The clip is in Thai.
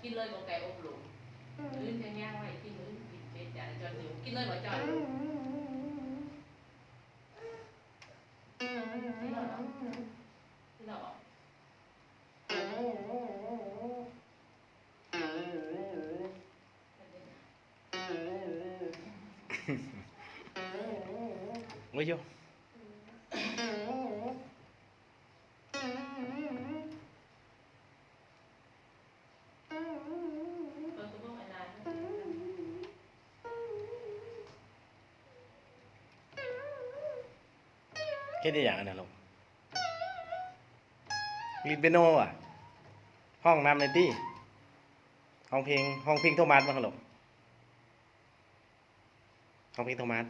กินเลยบอกไก่อบหลุมลื่นจะย่างไว้กินมื้อกินเป็ดจานจอนอยู่กินเลยบ่จอยที่เราที่เราบอกไม่ยอมแค่ได้อย่างนั้นหรอกลิเบโนอ่ะห้องน้ำในที่ห้องเพลงโทมัสมั้งหรอห้องเพลงโทมัส